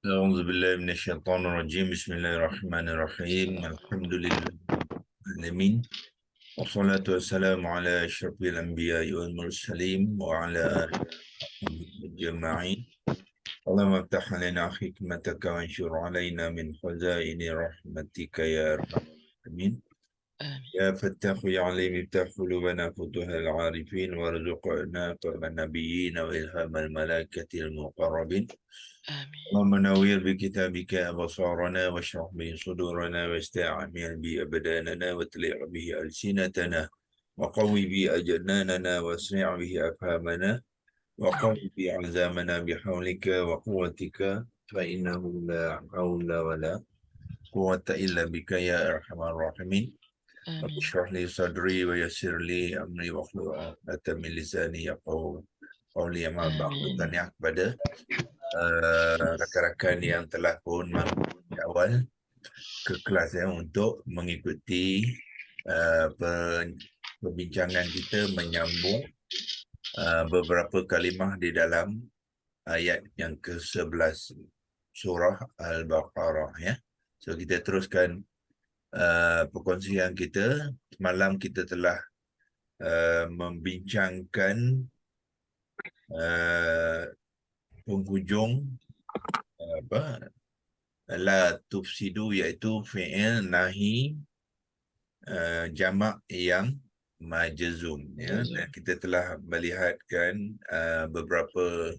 أعوذ بالله من الشيطان الرجيم بسم الله الرحمن الرحيم الحمد لله رب العالمين والصلاة والسلام على أشرف الأنبياء والمرسلين وعلى آله وصحبه أجمعين اللهم افتح علينا حكمتك وانشر علينا من خزائن رحمتك يا أرحم الراحمين آمين يا فتاح يا عليم افتح قلوبنا فتوح العارفين وارزقنا فهم النبيين وإلهام الملائكة المقربين آمين اللهم نوّر بكتابك أبصارنا واشرح به صدورنا واستعمل به أبداننا وتلع به ألسنتنا وقوي به أجناننا واسرع به أفهامنا وقوي به عزامنا بحولك وقوتك فإنه لا حول ولا قوة إلا بك يا أرحم الراحمين رب آمين اشرح لي صدري ويسر لي أمري واحلل عقدة من لساني يفقهوا قولي أما بعد. آمين Tahniah kepada rakan-rakan yang telah pun di awal ke kelas untuk mengikuti perbincangan kita menyambung beberapa kalimah di dalam ayat yang ke-11 surah Al-Baqarah ya. So kita teruskan perkongsian kita. Semalam kita telah membincangkan penghujung la tufsidu iaitu fi'il nahi jamak yang majzum ya. Dan kita telah melihatkan beberapa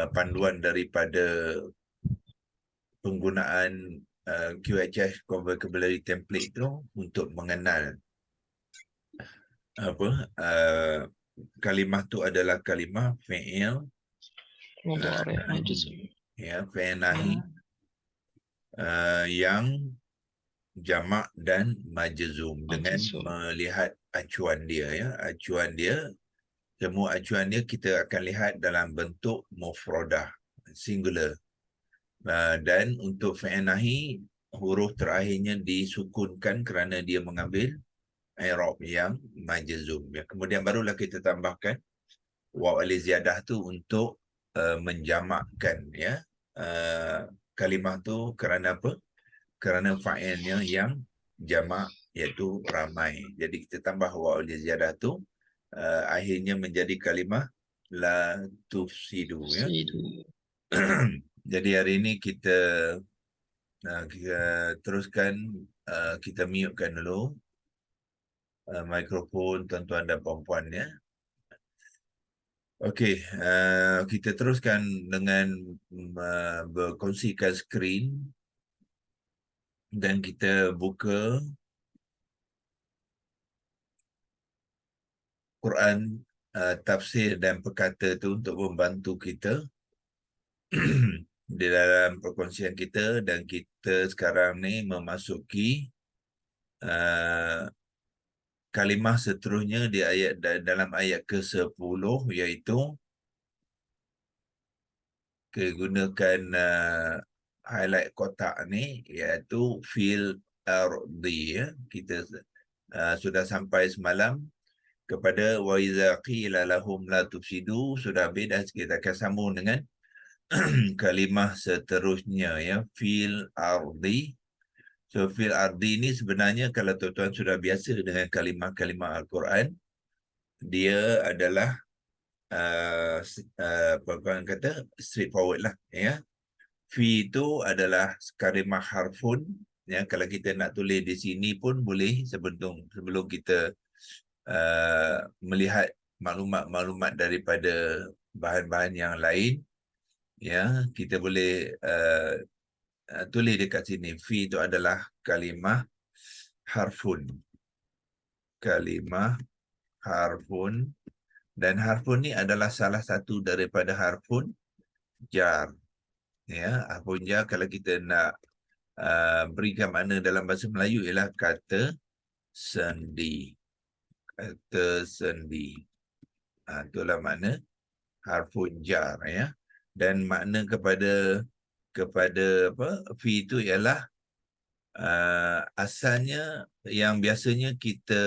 panduan daripada penggunaan QHF vocabulary template itu untuk mengenal apa kalimah tu adalah kalimah fi'il مضارع nahi مجزوم ya, fi'il nahi yang jamak dan majzum dengan مجزوم melihat acuan dia ya. Acuan dia, semua acuan dia kita akan lihat dalam bentuk mufradah, singular. Dan untuk fi'il nahi, huruf terakhirnya disukunkan kerana dia mengambil i'rab yang majzum ya. Kemudian barulah kita tambahkan waw alif ziyadah tu untuk menjamakkan ya kalimah tu. Kerana apa? Kerana fa'ilnya yang jamak iaitu ramai. Jadi kita tambah waw alif ziyadah tu akhirnya menjadi kalimah la tufsidu ya. تفسير Jadi hari ini kita teruskan, kita mute-kan dulu mikrofon tuan-tuan dan puan-puan ya. Okey, kita teruskan dengan berkongsikan skrin dan kita buka Quran tafsir dan perkata tu untuk membantu kita di dalam perkongsian kita. Dan kita sekarang ni memasuki kalimah seterusnya di ayat dalam ayat ke-10, iaitu gunakan highlight kotak ni, iaitu fil ardi ya. Kita sudah sampai semalam kepada wa iza qila lahum la tufsidu, sudah habis dah. Kita akan sambung dengan kalimah seterusnya ya, fil ardi. So fil ardi ni sebenarnya kalau tuan-tuan sudah biasa dengan kalimah-kalimah Al-Quran, dia adalah apa orang kata straightforward lah ya. Fi itu adalah kalimah harfun ya. Kalau kita nak tulis di sini pun boleh, sebelum kita melihat maklumat-maklumat daripada bahan-bahan yang lain ya, kita boleh tulis dekat sini. Fi itu adalah kalimah harfun. Kalimah harfun. Dan harfun ni adalah salah satu daripada harfun jar. Ya, harfun jar kalau kita nak berikan makna dalam bahasa Melayu ialah kata sendi. Kata sendi. Itulah makna harfun jar ya. Dan makna kepada apa fi itu ialah asalnya yang biasanya kita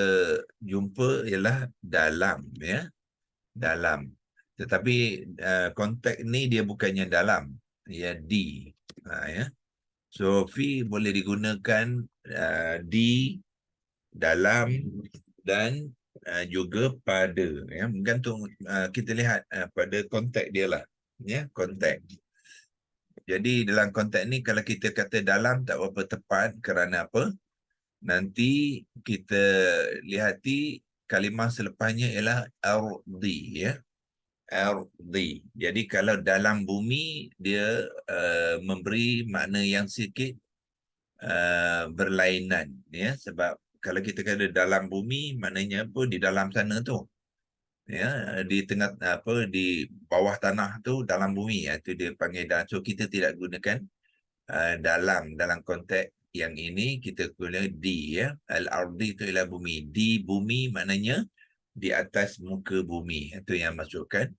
jumpa ialah dalam ya. Dalam. Tetapi konteks ni dia bukannya dalam, ya di. Ya. So fi boleh digunakan di, dalam, dan juga pada, ya, bergantung kita lihat pada konteks dia lah, ya, konteks. Jadi dalam konteks ni kalau kita kata dalam tak berapa tepat, kerana apa? Nanti kita lihati kalimah selepasnya ialah ardi, ya, ardi. Jadi kalau dalam bumi dia memberi makna yang sikit berlainan, ya, sebab kalau kita kata dalam bumi maknanya apa? Di dalam sana tu, ya, di tengah apa, di bawah tanah tu dalam bumi, itu dia panggil dalam. So kita tidak gunakan dalam konteks yang ini, kita guna di, ya. Al-ardi itu ialah bumi. Di bumi maknanya di atas muka bumi. Itu yang masukkan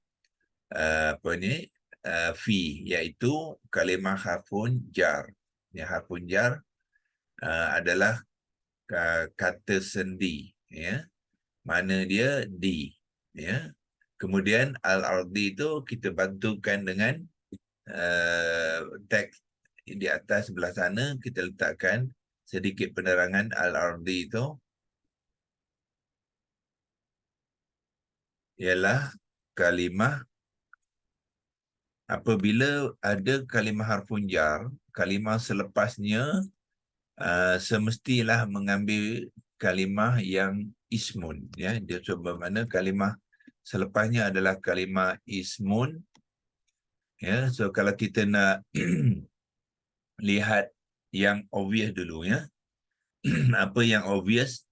apa ni, fi, iaitu kalimah harfun jar. Ya, harfun jar adalah kata sendi, ya. Mana dia di, ya. Kemudian al-ardi itu kita bantukan dengan teks di atas sebelah sana, kita letakkan sedikit penerangan al-ardi itu ialah kalimah apabila ada kalimah harfun jar, kalimah selepasnya semestilah mengambil kalimah yang ismun, ya. Dia cuba mana kalimah selepasnya adalah kalimah ismun, ya. So kalau kita nak lihat yang obvious dulu, ya. Apa yang obvious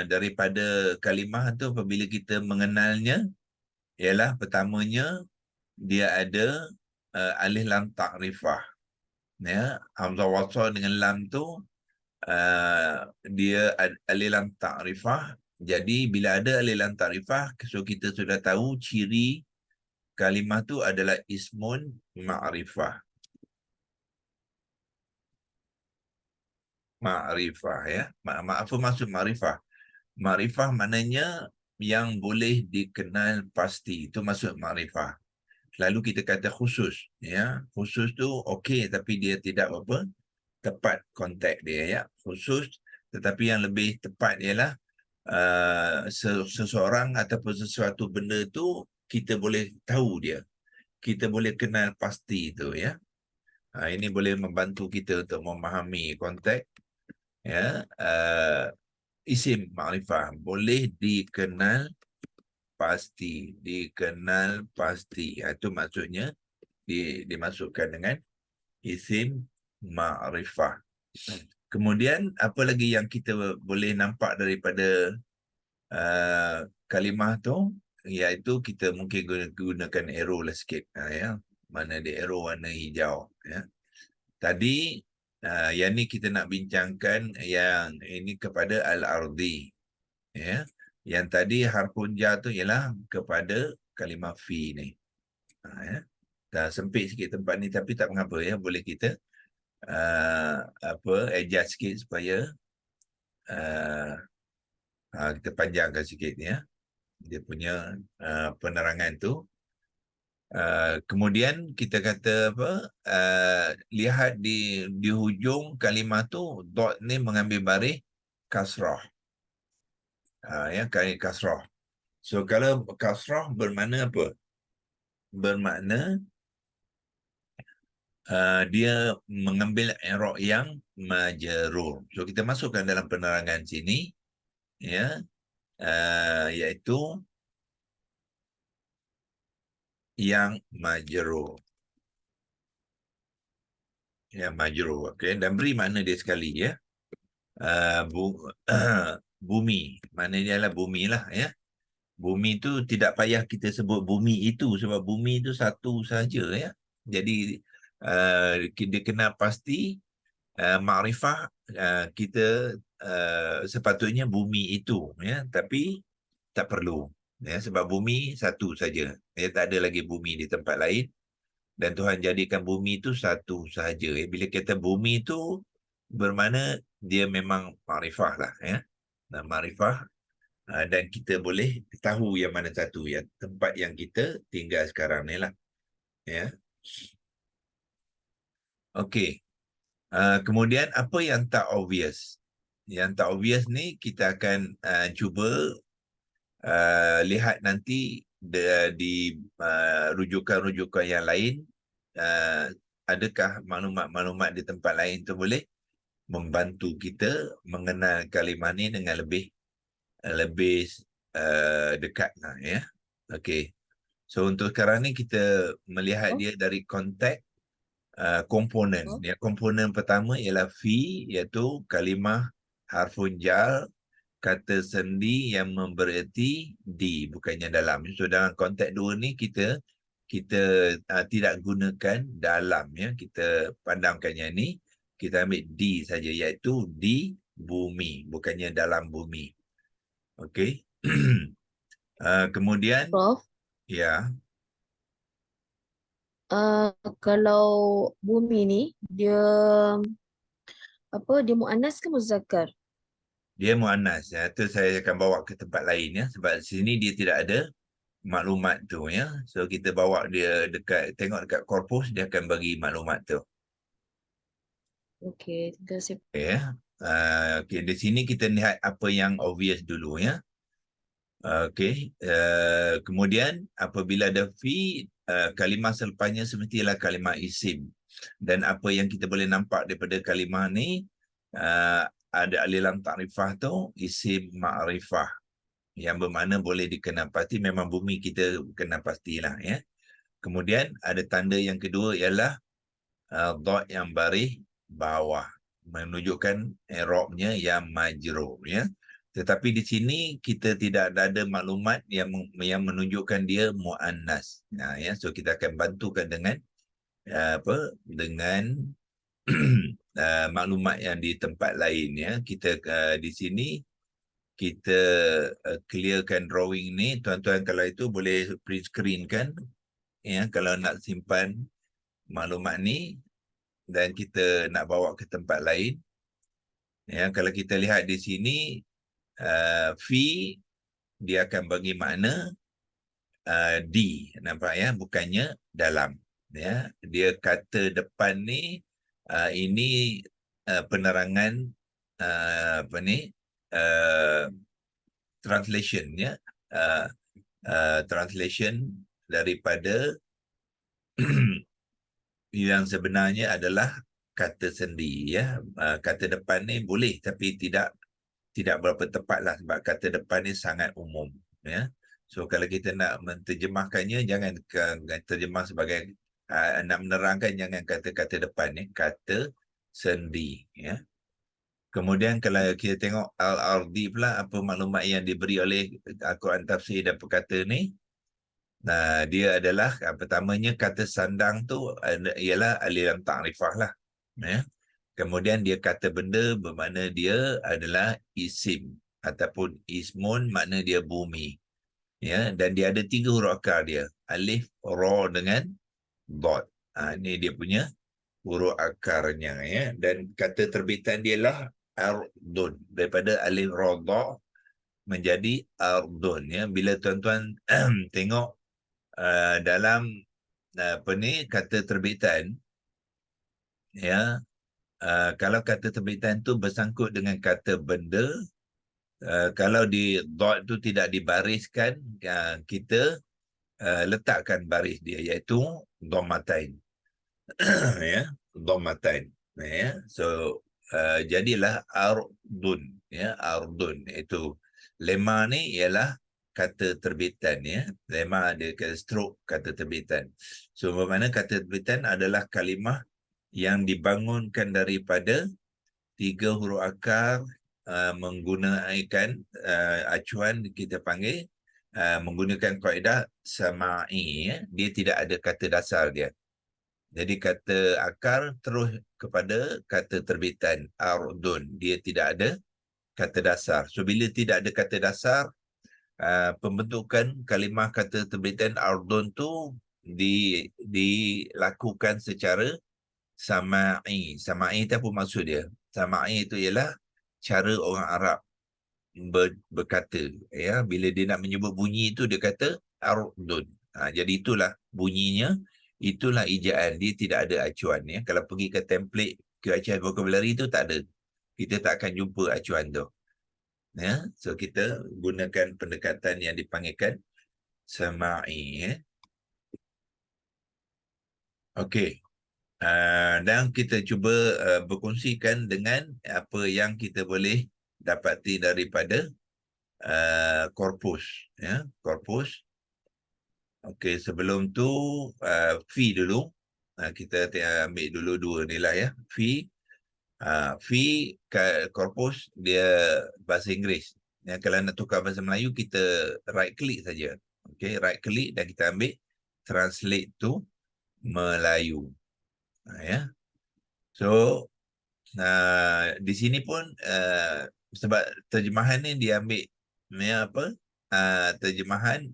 daripada kalimah tu apabila kita mengenalnya ialah pertamanya dia ada alif lam ta'rifah, ya. Hamzah wasal dengan lam tu dia alif lam ta'rifah. Jadi bila ada alif lam ta'rifah, so kita sudah tahu ciri kalimah tu adalah ismun ma'rifah. Ma'rifah, ya. Apa maksud ma'rifah? Ma'rifah maknanya yang boleh dikenal pasti. Itu maksud ma'rifah. Lalu kita kata khusus, ya. Khusus tu okey, tapi dia tidak apa tepat konteks dia, ya. Khusus, tetapi yang lebih tepat ialah seseorang ataupun sesuatu benda tu kita boleh tahu dia. Kita boleh kenal pasti tu, ya. Ini boleh membantu kita untuk memahami konteks, ya. Isim ma'rifah boleh dikenal pasti, dikenal pasti. Itu maksudnya dimasukkan dengan isim ma'rifah. Kemudian apa lagi yang kita boleh nampak daripada kalimah tu, iaitu kita mungkin gunakan arrow lah sikit, ya. Mana dia arrow warna hijau, ya. Tadi yang ni kita nak bincangkan yang ini kepada al-ardi, ya. Yang tadi harfun jar tu ialah kepada kalimah fi ni, ya. Dah sempit sikit tempat ni, tapi tak mengapa, ya. Boleh kita adjust sikit supaya kita panjangkan sikit, ya, dia punya penerangan tu. Kemudian kita kata apa, lihat di hujung kalimah tu dot ni mengambil baris kasrah, ya, kasrah. So kalau kasrah bermakna apa? Bermakna dia mengambil i'rab yang majrur. So kita masukkan dalam penerangan sini, ya, iaitu yang majrur. Ya, majrur, okey. Dan beri makna dia sekali, ya. Bumi, maknanya adalah bumi lah, ya. Bumi tu tidak payah kita sebut bumi itu, sebab bumi itu satu saja, ya. Jadi dia kena pasti makrifah, kita sepatutnya bumi itu, ya. Tapi tak perlu, ya, sebab bumi satu saja, ya. Tak ada lagi bumi di tempat lain, dan Tuhan jadikan bumi itu satu sahaja, ya. Bila kata bumi itu bermakna dia memang makrifah lah, ya. Nah, makrifah dan kita boleh tahu yang mana satu yang tempat yang kita tinggal sekarang ni lah. Ya. Okey. Kemudian apa yang tak obvious? Yang tak obvious ni kita akan cuba lihat nanti di rujukan-rujukan yang lain, adakah maklumat-maklumat di tempat lain tu boleh membantu kita mengenal kalimah ni dengan lebih dekat lah, ya. Okey. So untuk sekarang ni kita melihat dia dari konteks komponen. Ya, komponen pertama ialah fi, iaitu kalimah harfun jar, kata sendi yang bererti di, bukannya dalam. So dalam konteks dua ni kita tidak gunakan dalam, ya. Kita pandangkan yang ni, kita ambil di saja, iaitu di bumi, bukannya dalam bumi. Okey. Kemudian Prof, ya, kalau bumi ni dia dia muannas ke muzakkar? dia muannas, ya. Itu saya akan bawa ke tempat lain, ya, sebab sini dia tidak ada maklumat tu, ya. So kita bawa dia tengok dekat korpus, dia akan bagi maklumat tu. Okey, terima kasih. Ya. Okey, di sini kita lihat apa yang obvious dulu, ya. Okey. Kemudian apabila ada fi, kalimah selepasnya semestilah kalimah isim. Dan apa yang kita boleh nampak daripada kalimah ni, ada alilam ta'rifah tu isim ma'rifah, yang bermakna boleh dikenal pasti, memang bumi kita kenal pastilah, ya. Kemudian ada tanda yang kedua ialah dot yang baris bawah, menunjukkan i'rabnya yang majrur, ya. Tetapi di sini kita tidak ada maklumat yang menunjukkan dia muannas. Nah, ya, so kita akan bantukan dengan dengan maklumat yang di tempat lain, ya. Kita di sini kita clearkan drawing ni, tuan-tuan kalau itu boleh print screen kan, ya, kalau nak simpan maklumat ni dan kita nak bawa ke tempat lain. Ya, kalau kita lihat di sini, fi dia akan bagi makna di, nampak, ya, bukannya dalam, ya. Dia kata depan ni ini penerangan translation, ya. Translation daripada yang sebenarnya adalah kata sendi, ya. Kata depan ni boleh tapi tidak berapa tepatlah, sebab kata depan ni sangat umum, ya. So kalau kita nak menterjemahkannya, jangan terjemah sebagai nak menerangkan, jangan kata-kata depan ni, kata sendi, ya. Kemudian kalau kita tengok Al-Ardi pula, apa maklumat yang diberi oleh Al-Quran Tafsir dan Perkata ni. Nah, dia adalah pertamanya kata sandang tu ialah alilam ta'rifah lah, ya. Kemudian dia kata benda bermakna dia adalah isim ataupun ismun, makna dia bumi, ya. Dan dia ada 3 huruf akar dia, alif, ra dengan dot. Ini dia punya huruf akarnya, ya. Dan kata terbitan dia lah ardun, daripada alif ra dha menjadi ardun, ya. Bila tuan-tuan tengok dalam kata terbitan, ya, kalau kata terbitan tu bersangkut dengan kata benda, kalau di dot tu tidak dibariskan, kita letakkan baris dia, iaitu dhammatain. Ya, dhammatain, ya. So jadilah ardun, ya, ardun. Itu lema ni ialah kata terbitan, ya. Lema dia stroke kata terbitan. So bermakna kata terbitan adalah kalimah yang dibangunkan daripada 3 huruf akar, menggunakan acuan kita panggil menggunakan kaedah sama'i, ya. Dia tidak ada kata dasar dia. Jadi kata akar terus kepada kata terbitan ardun, dia tidak ada kata dasar. So bila tidak ada kata dasar, pembentukan kalimah kata terbitan ardun tu dilakukan secara sama'i. Sama'i itu apa maksud dia? Sama'i itu ialah cara orang Arab, berkata, ya, bila dia nak menyebut bunyi itu dia kata ardun. Jadi itulah bunyinya, itulah ejaan, dia tidak ada acuan, ya. Kalau pergi ke template QHS vocabulary itu tak ada, kita tak akan jumpa acuan tu, ya. So kita gunakan pendekatan yang dipanggilkan sama'i, ya. Okey. Dan kita cuba berkongsikan dengan apa yang kita boleh dapati daripada korpus, ya, korpus. Okey, sebelum tu fee dulu. Kita ambil dulu dua ni lah, ya. Fee, fee korpus dia bahasa Inggeris. Ya, kalau nak tukar bahasa Melayu kita right click saja. Okey, right click dan kita ambil translate to Melayu. Ya. So di sini pun sebab terjemahan ni dia ambil apa? Terjemahan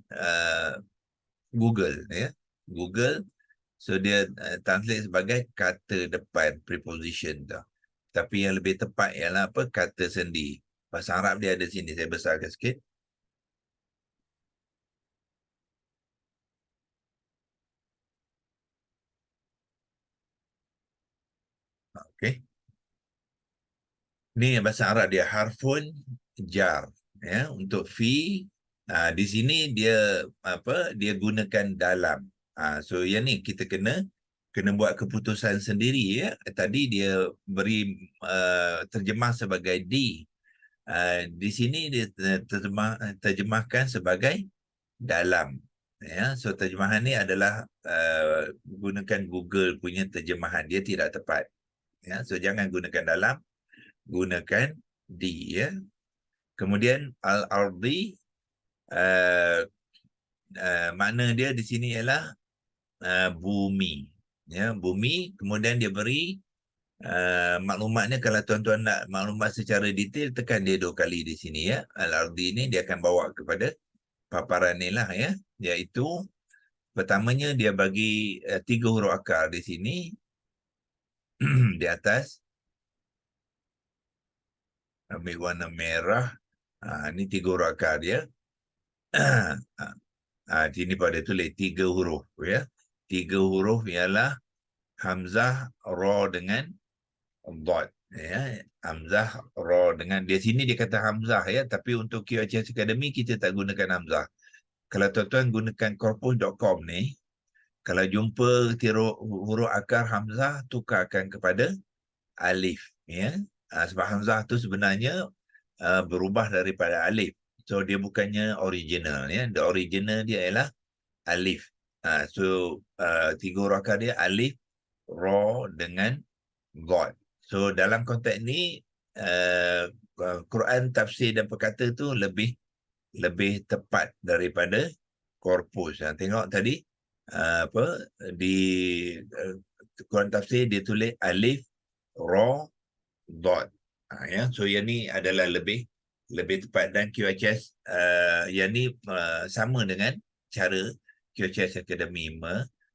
Google, ya. Google. So dia translate sebagai kata depan, preposition tu. Tapi yang lebih tepat ialah apa? Kata sendi. Bahasa Arab dia ada sini, saya besarkan sikit. Okey. Ni bahasa Arab dia harfun jar, ya. Untuk fi, di sini dia apa? Dia gunakan dalam. So yang ni kita kena buat keputusan sendiri, ya. Tadi dia beri terjemah sebagai di. Di sini dia terjemahkan sebagai dalam, ya. So terjemahan ni adalah gunakan Google punya terjemahan, dia tidak tepat, ya. So jangan gunakan dalam, gunakan di, ya. Kemudian al-ardi, makna dia di sini ialah bumi, ya, bumi. Kemudian dia beri maklumatnya, kalau tuan-tuan nak maklumat secara detail, tekan dia 2 kali di sini, ya. Al-ardi ni dia akan bawa kepada paparan ni lah, ya. Iaitu pertamanya dia bagi 3 huruf akar di sini di atas. Ambil warna merah. Ni 3 huruf akar dia. Sini pada tulis 3 huruf, ya. 3 huruf ialah hamzah, ra dengan dot, ya. Hamzah, ra dengan, dia sini dia kata hamzah, ya, tapi untuk QHS Academy kita tak gunakan hamzah. Kalau tuan-tuan gunakan corpus.com ni, kalau jumpa huruf akar hamzah, tukarkan kepada alif, ya. Sebab hamzah tu sebenarnya berubah daripada alif. So dia bukannya original, ya. The original dia ialah alif. So 3 huruf akar dia alif, ra dengan god. So dalam konteks ni Quran tafsir dan perkata tu lebih tepat daripada korpus. Tengok tadi apa di Quran tafsir dia tulis alif, ra, dot. Ya, so yang ni adalah lebih tepat, dan QHS yang ni sama dengan cara QHS Academy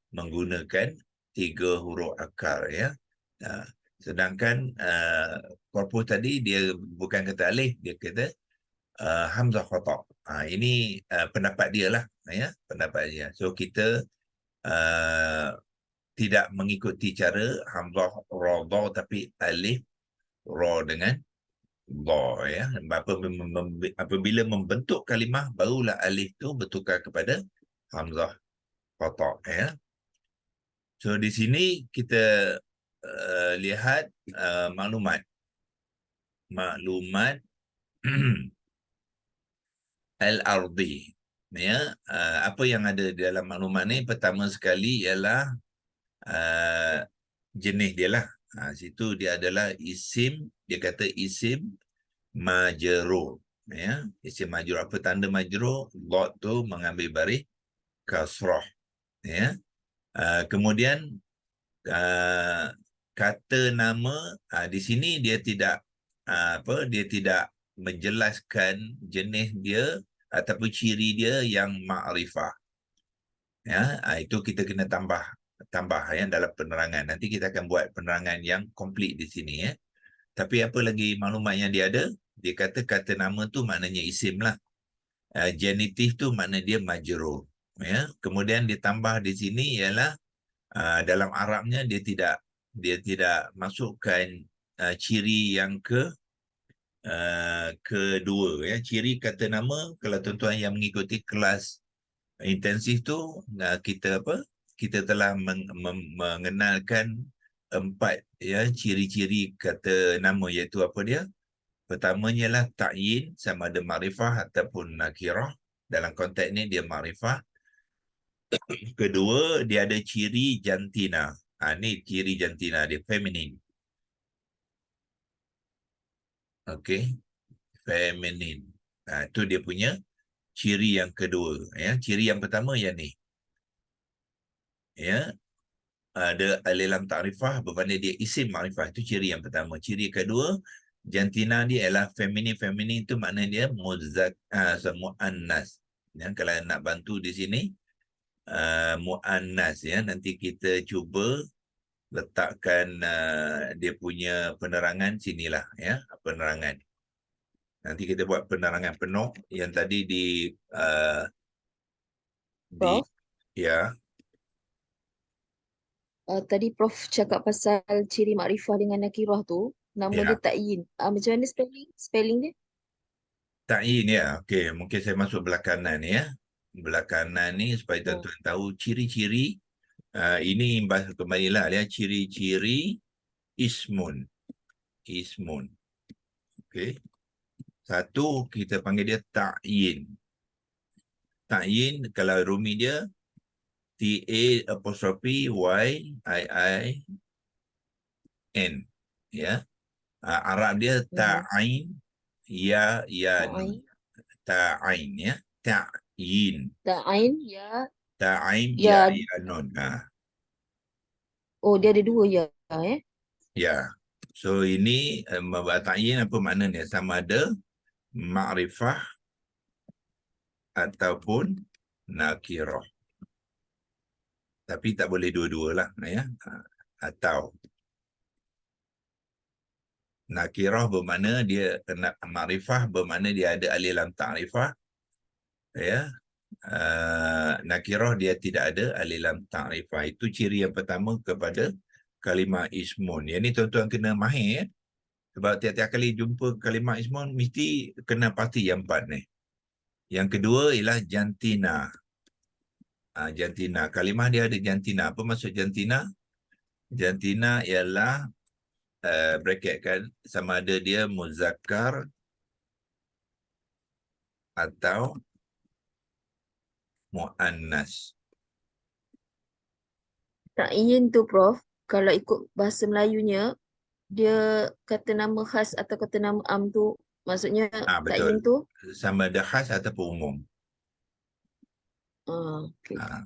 menggunakan 3 huruf akar, ya. Sedangkan korpus tadi dia bukan kata alif, dia kata hamzah khata'. Ini pendapat dia lah, ya, pendapat dia. So kita tidak mengikuti cara hamzah ra dha, tapi alif, ra dengan dha, ya. Apabila membentuk kalimah, barulah alif tu bertukar kepada hamzah khata', ya. So di sini kita lihat maklumat al-ardi, ya. Apa yang ada di dalam maklumat ni, pertama sekali ialah jenis dia lah. Situ dia adalah isim, dia kata isim majrur, ya. Isim majrur, apa tanda majrur? Dot tu mengambil baris kasrah, ya. Kemudian kata nama, di sini dia tidak dia tidak menjelaskan jenis dia ataupun ciri dia yang ma'rifah, ya. Itu kita kena tambah, ya, dalam penerangan. Nanti kita akan buat penerangan yang komplit di sini, ya. Tapi apa lagi maklumat yang dia ada? dia kata kata nama tu maknanya isim lah. Genitif tu makna dia majrur. Ya. Kemudian ditambah di sini ialah dalam Arabnya dia tidak masukkan ciri yang kedua. Ya. Ciri kata nama, kalau tuan-tuan yang mengikuti kelas intensif tu, kita telah mengenalkan 4 ya ciri-ciri kata nama, iaitu apa dia? Pertamanya lah ta'yin, sama ada makrifah ataupun nakirah. Dalam konteks ni dia makrifah. Kedua, dia ada ciri jantina. Ni ciri jantina dia, feminin. Okey, feminin. Itu dia punya ciri yang kedua. Ya, ciri yang pertama yang ni. Ya, ada alif lam ta'rifah bermakna dia isim makrifah. Itu ciri yang pertama. Ciri kedua, jantina dia ialah feminin. Feminin itu makna dia muannas. Ya, kalau nak bantu di sini muannas, ya, nanti kita cuba letakkan dia punya penerangan sinilah, ya, penerangan. Nanti kita buat penerangan penuh yang tadi Prof. Ya. Tadi Prof cakap pasal ciri makrifah dengan nakirah tu, nama Ya. dia ta'yin. Macam mana spelling dia? Ta'yin, ya. Okey, mungkin saya masuk belah kanan ni, ya. Belah kanan ni supaya tuan-tuan tahu ciri-ciri. Ini kembalilah, ya, ciri-ciri ismun. Ismun. Okey. Satu, kita panggil dia ta'yin. Ta'yin, kalau rumi dia T-A'-Y-I-I-N. Ya. Arab dia ta'ain, nun. Ta'in. Ta'ain, ya. Ta'yin. Ta'in, ya. Ta'ain, Ya. nun. Oh, dia ada 2 ya, Ya. So ini ta'yin apa maknanya? Sama ada ma'rifah ataupun nakirah. Tapi tak boleh dua-dua lah, ya. Atau nakirah bermakna dia kena ma'rifah, bermakna dia ada alif lam ta'rifah. Ya. Nakirah dia tidak ada alif lam ta'rifah. Itu ciri yang pertama kepada kalimah ismun. Yang ni tuan-tuan kena mahir, ya. Sebab tiap-tiap kali jumpa kalimah ismun mesti kena pasti yang 4 ni. Yang kedua ialah jantina. Jantina. Kalimah dia ada jantina. Apa maksud jantina? Jantina ialah bracket kan, sama ada dia muzakkar atau muannas. Ta'yin tu Prof, kalau ikut bahasa Melayunya, dia kata nama khas atau kata nama am tu, maksudnya Betul. ta'yin tu. Sama ada khas ataupun umum. Okay. Ah.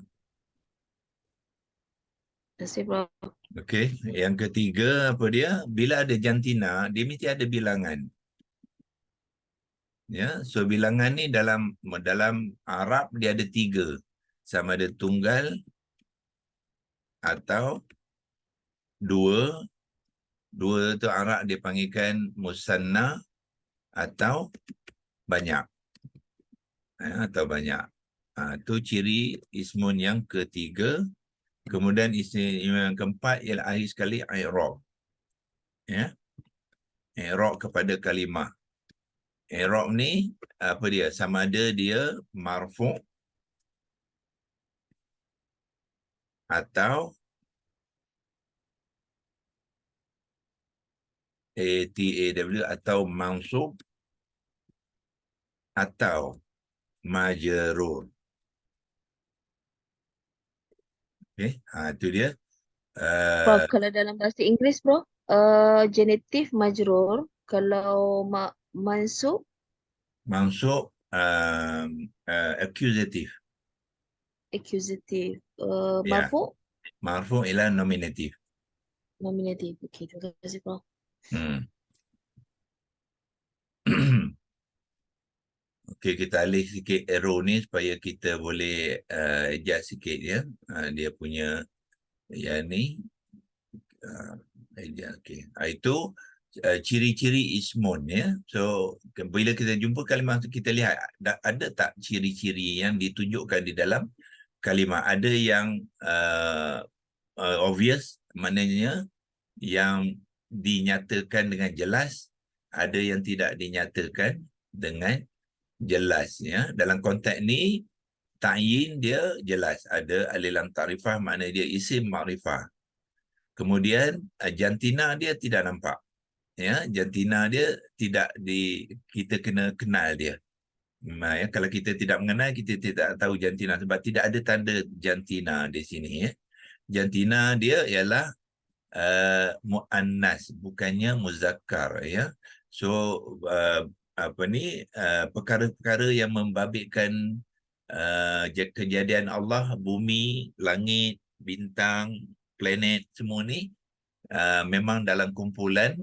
Terima kasih Prof. Okey, yang ketiga apa dia? Bila ada jantina, dia mesti ada bilangan. Ya, so bilangan ni dalam Arab dia ada 3. Sama ada tunggal atau 2. 2 tu Arab dia panggilkan musanna atau banyak. Atau banyak. Tu ciri ismun yang ketiga. Kemudian ismun yang keempat ialah akhir sekali i'rab. Ya. I'rab kepada kalimah. I'rab ni apa dia? Sama ada dia marfu' atau ATAW atau mansub atau majrur. Okey, itu dia. Prof, kalau dalam bahasa Inggeris Prof, genitif majrur, kalau mansub Mansub accusative. accusative, Ya. marfu Marfu' ialah nominatif. nominatif. Okey, terima kasih Prof. Okey, kita alih sikit arrow ni supaya kita boleh adjust sikit, ya. Dia punya yang ni adjust. Okey. Itu ciri-ciri ismun ya. So bila kita jumpa kalimah tu, kita lihat ada tak ciri-ciri yang ditunjukkan di dalam kalimah. Ada yang obvious, maknanya yang dinyatakan dengan jelas, ada yang tidak dinyatakan dengan jelas ya. Dalam konteks ni ta'yin dia jelas, ada alif lam ta'rifah, makna dia isim ma'rifah. Kemudian jantina dia tidak nampak ya, jantina dia tidak kita kena kenal dia. Ya, kalau kita tidak mengenal, kita tidak tahu jantina sebab tidak ada tanda jantina di sini ya. Jantina dia ialah muannas, bukannya muzakkar ya. So perkara-perkara yang membabitkan kejadian Allah, bumi, langit, bintang, planet, semua ni memang dalam kumpulan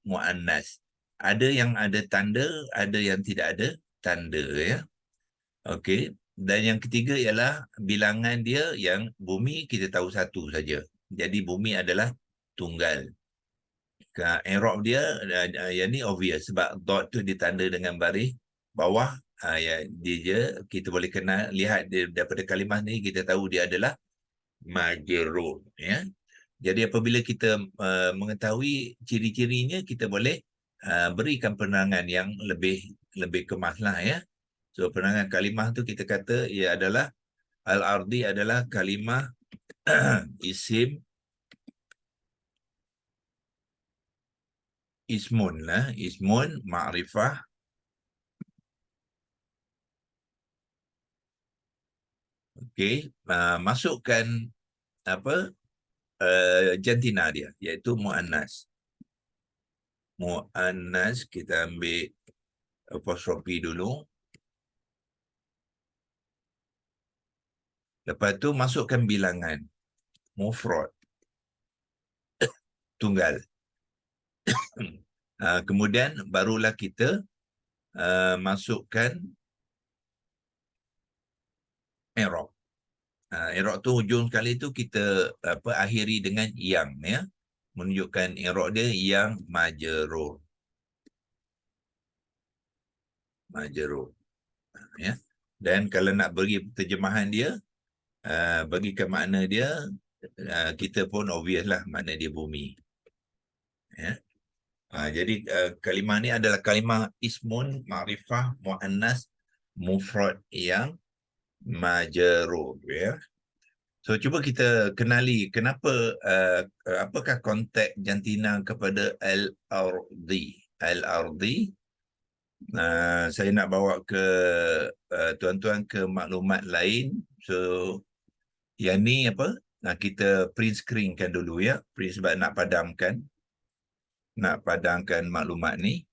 muannas. Ada yang ada tanda, ada yang tidak ada tanda ya. Okey. Dan yang ketiga ialah bilangan dia, yang bumi kita tahu satu saja. Jadi bumi adalah tunggal. I'rab dia yang ni obvious sebab dot tu ditanda dengan baris bawah. Ya, dia kita boleh kenal, lihat dia, daripada kalimah ni kita tahu dia adalah majrur ya. Jadi apabila kita mengetahui ciri-cirinya, kita boleh berikan penerangan yang lebih kemaslah ya. So penerangan kalimah tu kita kata ia adalah al-ardi adalah kalimah isim ismun lah, ismun ma'rifah okey, masukkan apa jantina dia iaitu muannas. Muannas kita ambil apostrofi dulu. Lepas tu masukkan bilangan mufrad tunggal. Kemudian barulah kita masukkan i'rab. I'rab tu hujung sekali tu kita akhiri dengan yang ya, menunjukkan i'rab dia yang majrur. Majrur ya. Dan kalau nak bagi terjemahan dia, bagikan makna dia, kita pun obvious lah makna dia bumi ya. Jadi kalimah ni adalah kalimah ismun ma'rifah muannas mufrad yang majrur ya. So cuba kita kenali kenapa apakah konteks jantina kepada al-ardi. Al-ardi saya nak bawa ke tuan-tuan ke maklumat lain. So yang ni apa? Kita print screenkan dulu ya. Print sebab nak padamkan maklumat ni.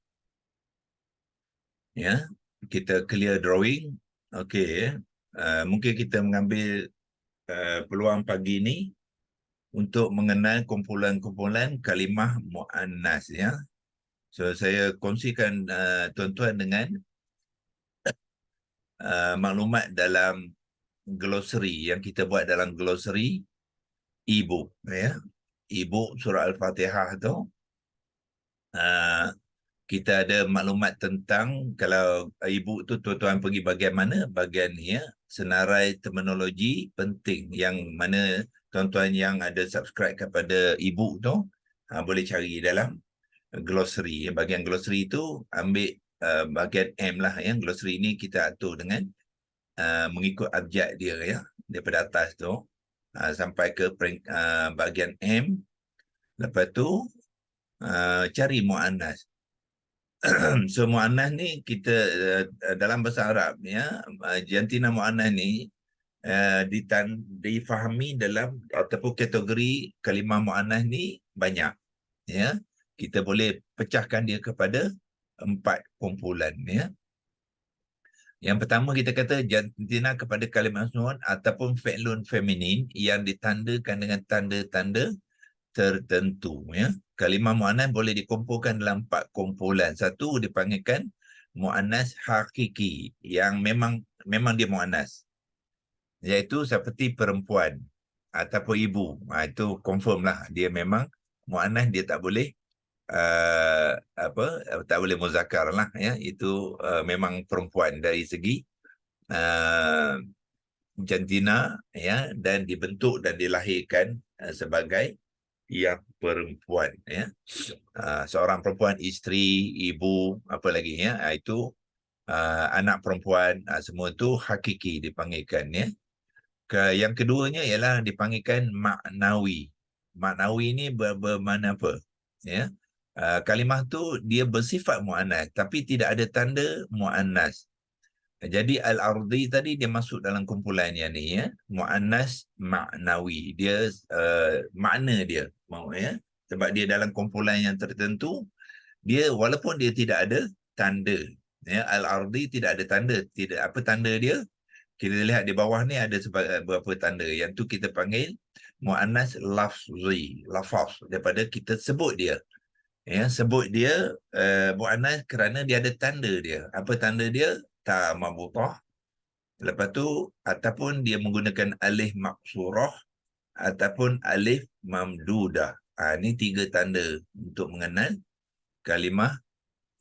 Ya. Kita clear drawing. Okey ya. Mungkin kita mengambil peluang pagi ni untuk mengenal kumpulan-kumpulan kalimah muannas ya. So saya kongsikan tuan-tuan dengan maklumat dalam glossary yang kita buat dalam glossary e-book ya. E-book surah Al-Fatihah tu kita ada maklumat tentang, kalau e-book tu tuan-tuan pergi bahagian mana, bahagian ni ya, senarai terminologi penting, yang mana tuan-tuan yang ada subscribe kepada e-book tu boleh cari dalam glossary. Bahagian glossary tu ambil bahagian M lah ya. Glossary ni kita atur dengan mengikut abjad dia ya, daripada atas tu sampai ke bahagian M. Lepas tu cari muannas. So muannas ni kita dalam bahasa Arab ya, jantina muannas ni difahami dalam ataupun kategori kalimah muannas ni banyak ya. Kita boleh pecahkan dia kepada 4 kumpulan ya. Yang pertama kita kata jantina kepada kalimah ismun ataupun fi'lun feminin yang ditandakan dengan tanda-tanda tertentu ya. Kalimah muannas boleh dikumpulkan dalam 4 kumpulan. Satu dipanggilkan muannas hakiki, yang memang dia muannas, iaitu seperti perempuan ataupun ibu. Itu confirm lah dia memang muannas, dia tak boleh tak boleh muzakkar lah ya, itu memang perempuan dari segi jantina ya, dan dibentuk dan dilahirkan sebagai yang perempuan ya. Seorang perempuan, isteri, ibu, apa lagi ya, itu anak perempuan, semua itu hakiki dipanggilkan ya. Yang keduanya ialah dipanggilkan maknawi. Maknawi ini bermakna apa ya? Kalimah tu dia bersifat muannas tapi tidak ada tanda muannas. Jadi al-ardi tadi dia masuk dalam kumpulan yang ni ya, muannas maknawi. Dia makna dia mau ya, sebab dia dalam kumpulan yang tertentu, dia walaupun dia tidak ada tanda ya, al-ardi tidak ada tanda. Tidak apa tanda dia? Kita lihat di bawah ni ada beberapa tanda. Yang tu kita panggil muannas lafzi, lafaz, daripada kita sebut dia. Ya, sebut dia muannas kerana dia ada tanda dia. Apa tanda dia? Ta mabutah. Lepas tu ataupun dia menggunakan alif maksurah ataupun alif mamdudah. Ini 3 tanda untuk mengenal kalimah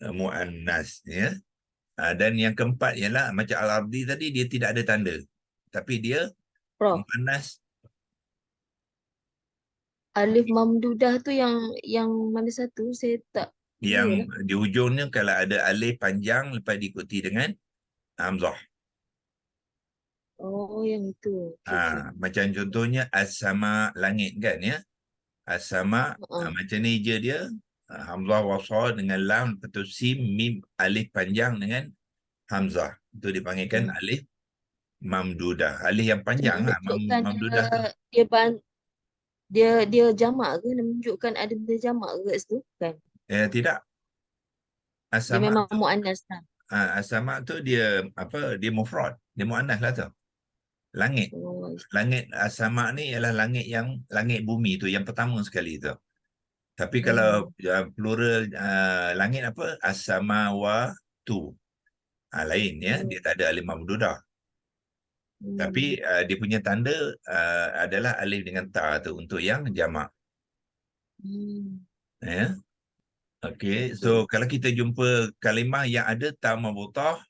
muannas ya. Dan yang keempat ialah macam al-ardi tadi, dia tidak ada tanda. Tapi dia Prof, muannas. alif mamdudah tu yang mana satu? Saya tak Yang clear lah. di hujungnya kalau ada alif panjang lepas diikuti dengan hamzah. Oh, yang itu. Okay. Macam contohnya as-sama, langit kan ya. As-sama macam ni je dia. Hamzah wasal dengan lam, lepas tu sim, mim, alif panjang dengan hamzah. Itu dipanggilkan alif mamdudah. Alif yang panjang lah, Menunjukkan mamdudah tu. dia jamak ke? Dia menunjukkan ada benda jamak ke kat situ? Kan? Tidak. Dia As-sama memang tu, muannas lah. as-sama tu dia dia mufrad. Dia muannas lah tu. Langit. Oh, Langit as-sama ni ialah langit yang langit bumi tu yang pertama sekali tu. Tapi kalau plural langit apa? As-samawatu. Lain ya, dia tak ada alif mamdudah. Tapi dia punya tanda adalah alif dengan ta tu untuk yang jamak. Ya. Okey, so kalau kita jumpa kalimah yang ada ta mabutah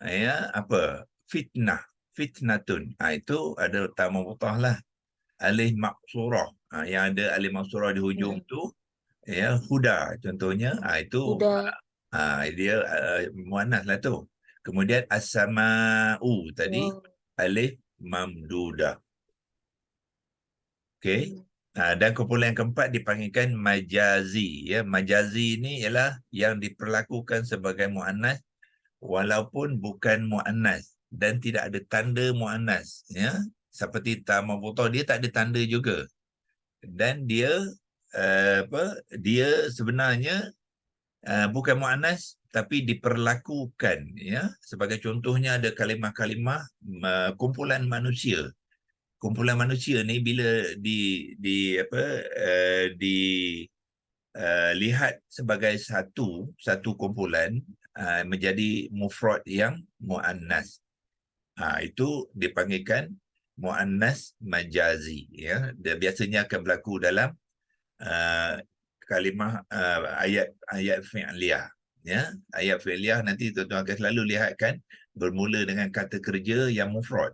ya, apa? Fitnah, fitnatun. Itu ada ta mabutah lah. Alif maksurah. Yang ada alif maksurah di hujung tu ya, huda contohnya. Itu Udah. dia muannas lah tu. Kemudian as-sama'u tadi alif mamdudah. Okey. Dan kumpulan yang keempat dipanggilkan majazi ya. Majazi ni ialah yang diperlakukan sebagai muannas walaupun bukan muannas dan tidak ada tanda muannas ya. Seperti ta mabutah, dia tak ada tanda juga. Dan dia dia sebenarnya bukan muannas tapi diperlakukan ya. Sebagai contohnya ada kalimah-kalimah kumpulan manusia. Kumpulan manusia ni bila lihat sebagai satu kumpulan menjadi mufrad yang muannas. Itu dipanggilkan muannas majazi ya. Dia biasanya akan berlaku dalam kalimah ayat fi'liyah ya. Ayat fi'liyah nanti tuan-tuan akan selalu lihatkan bermula dengan kata kerja yang mufrad,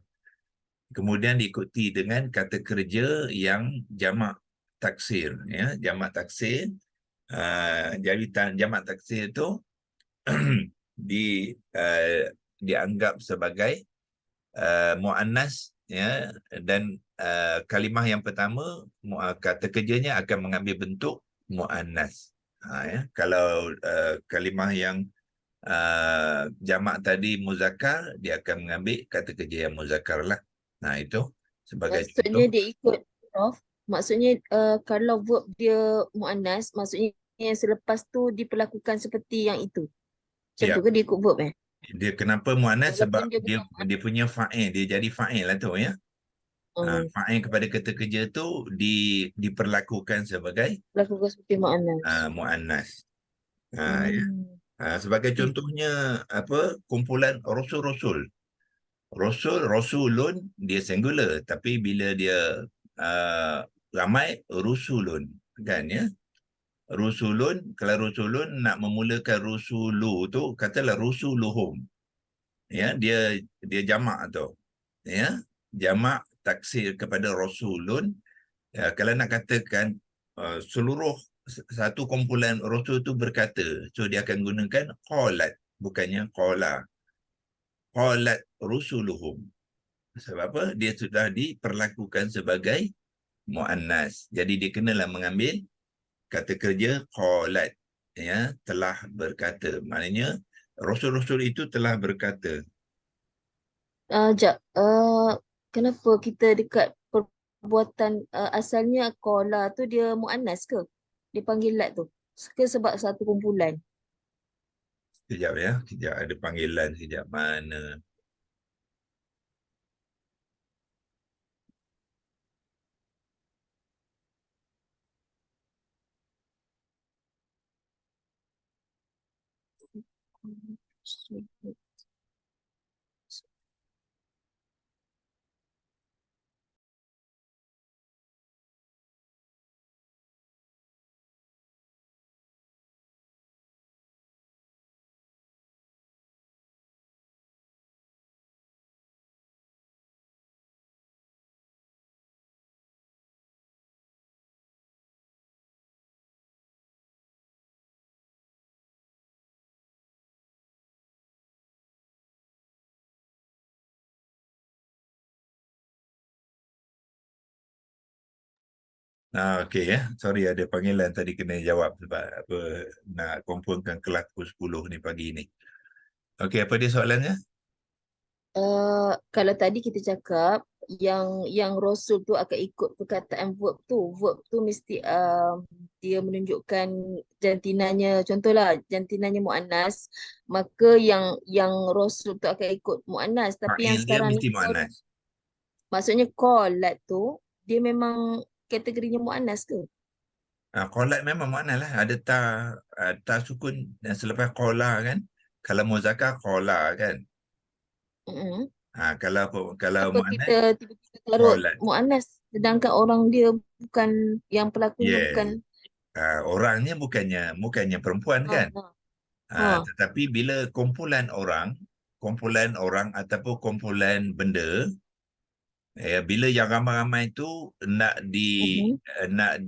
kemudian diikuti dengan kata kerja yang jamak taksir ya. Jamak taksir, jadi jamak taksir itu dianggap sebagai muannas ya, dan kalimah yang pertama kata kerjanya akan mengambil bentuk muannas. Ya. Kalau kalimah yang jamak tadi muzakkar, dia akan mengambil kata kerja yang muzakkar lah. Itu sebagai Maksudnya contoh. dia ikut, Prof. Maksudnya kalau verb dia muannas, maksudnya yang selepas tu diperlakukan seperti yang itu. Macam Ya, tu ke dia ikut verb dia kenapa muannas? Sebab Walaupun dia dia bukan muannas. dia punya fa'il, dia jadi fa'il lah tu ya. Fa'il kepada kata kerja tu diperlakukan sebagai Lakukan seperti muannas. muannas. Ya. Sebagai Okay. contohnya kumpulan rasul-rasul. Rasulun dia singular, tapi bila dia ramai rusulun kan ya. Rusulun, kalau rusulun nak memulakan rusulu tu katalah rusuluhum. Ya, dia jamak tu. Ya, jamak taksir kepada rasulun. Ya, kalau nak katakan seluruh satu kumpulan rasul tu berkata, so dia akan gunakan qalat, bukannya qala. Qalat rusuluhum. Sebab apa? Dia sudah diperlakukan sebagai muannas. Jadi dia kenalah mengambil kata kerja qalat, ya, telah berkata. Maknanya rasul-rasul itu telah berkata. Jap. Kenapa kita dekat perbuatan asalnya kola tu dia muannas ke? Dia panggil lat tu. Ke sebab satu kumpulan? Sekejap ya, sekejap ada panggilan sekejap mana. Okey ya. Sorry ada panggilan tadi kena jawab sebab apa nak confirmkan kelas pukul 10 ni pagi ni. Okey, apa dia soalannya? Kalau tadi kita cakap yang rasul tu akan ikut perkataan verb tu. Verb tu mesti dia menunjukkan jantinanya. Contohlah jantinanya muannas, maka yang rasul tu akan ikut muannas. Tapi yang Fa'il dia sekarang ni mesti muannas. maksudnya qalat tu dia memang kategorinya muannas ke? Qalat memang muannas lah. Ada ta sukun dan selepas qala kan. Kalau muzakkar qala kan. Mm-mm. Kalau Apa muannas kita tiba-tiba taruh qalat. muannas sedangkan orang dia bukan, yang pelakunya bukan. Yeah. Orangnya bukannya perempuan Ha, kan. ha, ha. Tetapi bila kumpulan orang ataupun kumpulan benda, bila yang ramai-ramai itu Mhm. nak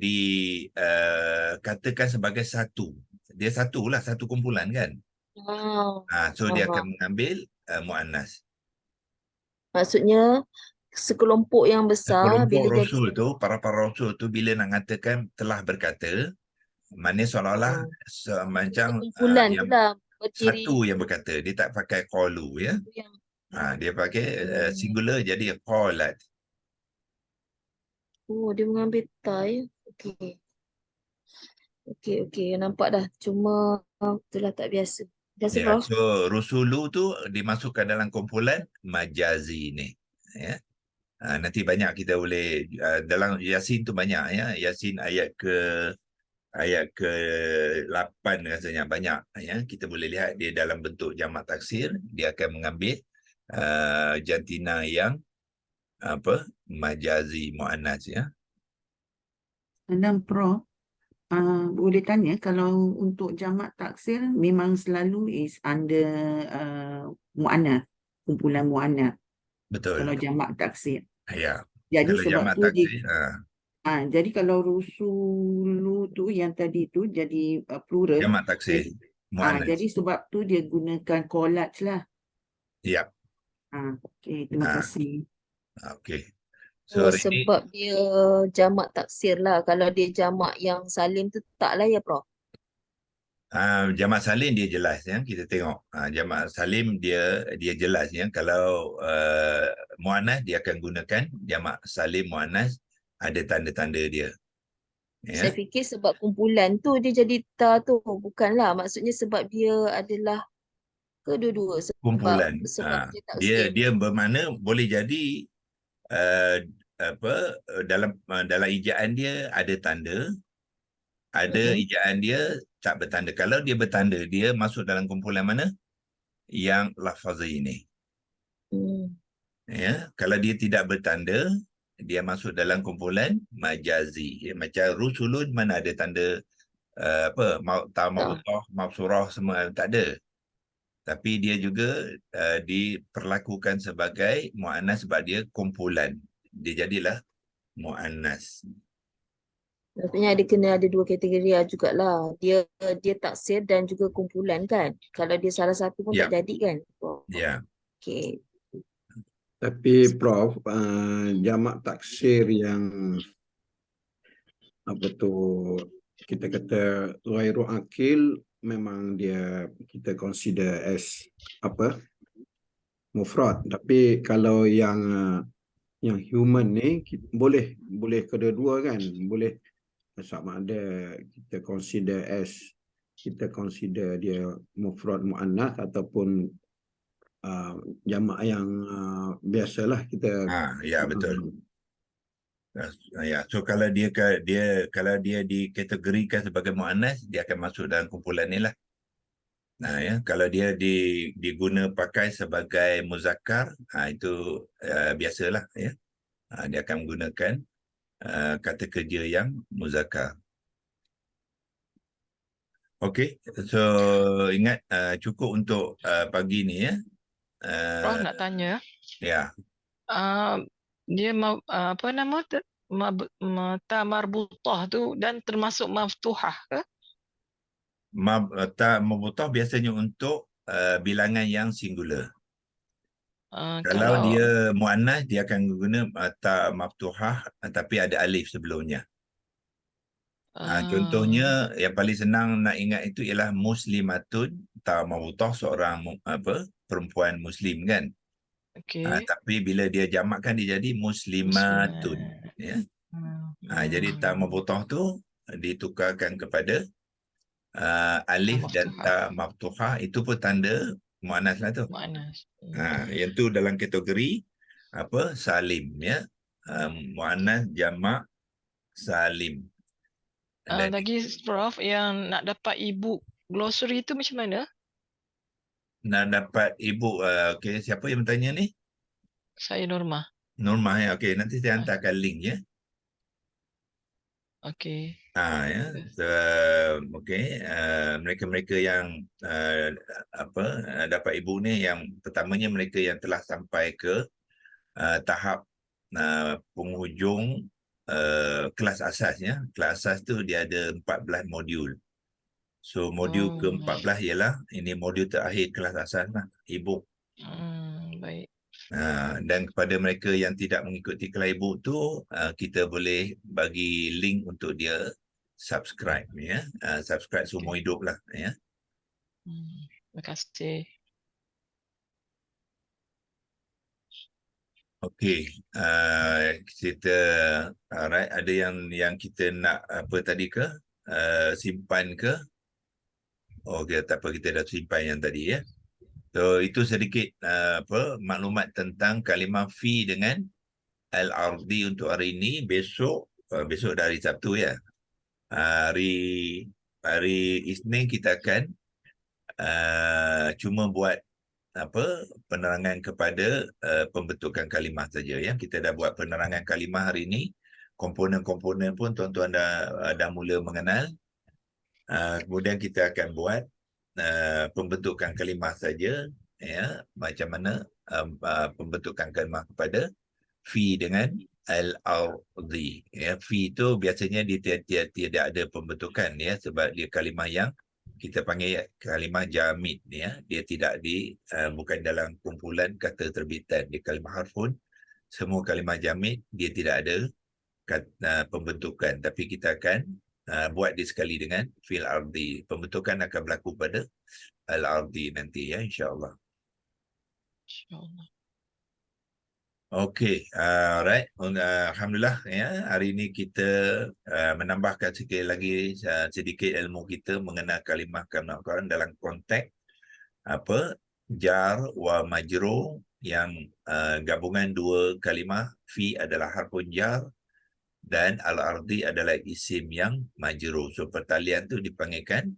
katakan sebagai satu. Dia satulah, satu kumpulan kan. So dia akan Faham. mengambil muannas. Maksudnya sekelompok yang besar Kelompok bila jadi rasul tu, para rasul tu bila nak katakan telah berkata, maknanya seolah-olah uh, macam sekumpulan tu yang lah berdiri satu yang berkata. Dia tak pakai qalu ya. satu yang Dia pakai hmm. singular jadi qalat. Oh, dia mengambil tai. Okey. Okey, nampak dah. Cuma itulah tak biasa. Biasa, Ya, Prof. so rusulu tu dimasukkan dalam kumpulan majazi ni. Ya. Nanti banyak kita boleh dalam Yasin tu banyak ya. Yasin ayat ke 8 rasanya banyak ya. Kita boleh lihat dia dalam bentuk jamak taksir, dia akan mengambil jantina yang apa? Majazi muannas ya. Dan Prof, boleh tanya kalau untuk jamak taksir memang selalu is under muannas, kumpulan muannas Betul. kalau jamak taksir. Ya. Jadi Kalau sebab jamak tu taksir jadi kalau rusulu tu yang tadi tu jadi plural. jamak taksir muannas. Jadi sebab tu dia gunakan collage lah. Ya. Okey, terima kasih. Okey. So Oh, hari ni sebab dia jamak taksir lah. Kalau dia jamak yang salim tu taklah ya, Prof. jamak salim dia jelas ya, kita tengok jamak salim dia jelas ya. Kalau muannas dia akan gunakan jamak salim muannas, ada tanda-tanda dia ya. Saya fikir sebab kumpulan tu dia jadi ta tu. Bukanlah. Maksudnya sebab dia adalah kedua-dua. Sebab Kumpulan sebab dia dia taksir. dia bermakna boleh jadi apa dalam ejaan dia ada tanda, ada ejaan dia tak bertanda. Kalau dia bertanda, dia masuk dalam kumpulan mana? Yang lafaz ini. Ya, kalau dia tidak bertanda, dia masuk dalam kumpulan majazi. Ya, macam rusulun mana ada tanda mabutah, mabsurah semua tak ada. Tapi dia juga diperlakukan sebagai muannas sebab dia kumpulan. Dia jadilah muannas. Maksudnya dia kena ada dua kategori jugalah. Dia taksir dan juga kumpulan kan. Kalau dia salah satu pun Ya, tak jadi kan. ya. Okey. Tapi Prof, jamak taksir yang apa tu kita kata ghairu akil memang dia kita consider as apa mufrad. Tapi kalau yang human ni boleh kedua-dua kan, boleh sama ada kita consider dia mufrad muannas ataupun jamak yang biasalah kita Ya, betul. Ya, so kalau dia dikategorikan sebagai muannas, dia akan masuk dalam kumpulan ni lah. Ya, kalau dia diguna pakai sebagai muzakkar, itu biasalah ya. Dia akan menggunakan kata kerja yang muzakkar. Okey, so ingat cukup untuk pagi ni ya. Prof nak tanya. Ya, Dia apa nama tu? Ta marbutah tu dan termasuk maftuhah ke? mabutah biasanya untuk bilangan yang singular. Kalau Kalau dia muannas, dia akan guna ta maftuhah tapi ada alif sebelumnya. Contohnya yang paling senang nak ingat itu ialah muslimatun, ta mabutah seorang perempuan muslim kan. okey. Tapi bila dia jamakkan dia jadi muslimatun ya. Jadi ta mabutah tu ditukarkan kepada alif dan ta maftuhah, itu pun tanda muannas lah tu. Muannas. Yang tu dalam kategori salim ya. Muannas jamak salim. Dan Lagi Prof yang nak dapat ibu glossary tu macam mana? nak dapat ibu okey, siapa yang bertanya ni? Saya Norma. Norma ya. Okey, nanti saya hantarkan link ya. Okey. Ya. So, okey, mereka-mereka yang dapat ibu ni, yang pertamanya mereka yang telah sampai ke tahap penghujung kelas asasnya. Kelas asas tu dia ada 14 modul. So modul ke-14 ialah ini modul terakhir kelas asas lah, ibu. Baik. Dan kepada mereka yang tidak mengikuti kelas ibu tu, kita boleh bagi link untuk dia subscribe ya. Subscribe seumur hidup lah ya. Terima kasih. Okey, kita alright, ada yang kita nak apa tadi ke? Simpan ke? Okey, tak apa, kita dah simpan yang tadi ya. So itu sedikit maklumat tentang kalimah fi dengan al-ardi untuk hari ini. Besok dah hari Sabtu ya. Hari Isnin kita akan cuma buat penerangan kepada pembentukan kalimah saja ya. Kita dah buat penerangan kalimah hari ini. Komponen-komponen pun tuan-tuan dah mula mengenal. Kemudian kita akan buat pembentukan kalimah saja ya, macam mana pembentukan kalimah kepada fi dengan al-ardi ya. Fi itu biasanya dia tidak ada pembentukan ya, sebab dia kalimah yang kita panggil kalimah jamid ya. Dia tidak bukan dalam kumpulan kata terbitan. Dia kalimah harfun. Semua kalimah jamid dia tidak ada pembentukan, tapi kita akan buat dia sekali dengan fil ardi. Pembentukan akan berlaku pada al-ardi nanti ya, insya-Allah. InsyaAllah. Okey, alright. Alhamdulillah ya, hari ini kita menambahkan sekali lagi sedikit ilmu kita mengenal kalimah-kalimah Quran dalam konteks jar wa majrur, yang gabungan dua kalimah. Fi adalah harfun jar dan al-ardi adalah isim yang majrur. So pertalian tu dipanggilkan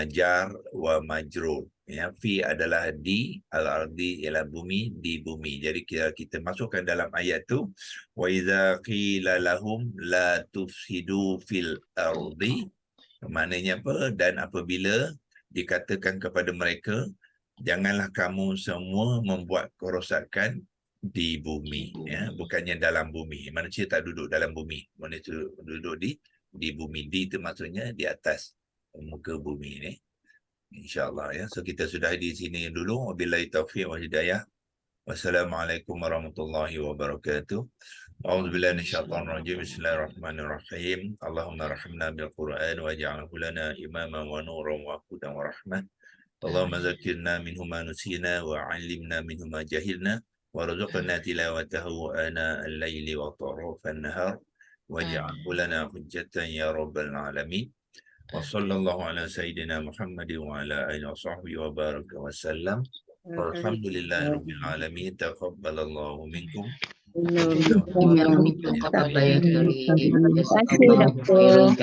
jar wa majrur ya. Fi adalah di, al-ardi ialah bumi, di bumi. Jadi kita masukkan dalam ayat tu, wa idza qila lahum la tufsidu fil ardi Maknanya apa? Dan apabila dikatakan kepada mereka, janganlah kamu semua membuat kerosakan di bumi, ya, bukannya dalam bumi. Manusia tak duduk dalam bumi, manusia duduk di bumi. Di itu maksudnya di atas muka bumi ni. InsyaAllah, ya. So kita sudah di sini dulu. Wabillahi taufiq wa hidayah. Wassalamualaikum warahmatullahi wabarakatuh. A'udzubillahi minasyaitonir rajim. Bismillahirrahmanirrahim. Allahumma rahimna bil Qur'an waj'alhu lana imaman wa nuran wa hudan wa rahmah. Allahumma zakkirna minhu ma nusina wa 'allimna minhu ma jahilna warzuqna tilawatahu ana al-laili wa tarafan nahar waj'alhu lana hujjatan ya rabbal alamin. Wa sallallahu ala sayyidina Muhammad wa ala alihi wa sahbihi wa baraka wa sallam. Walhamdulillahirabbil alamin. Taqabbalallahu minkum. Terima kasih, Doktor.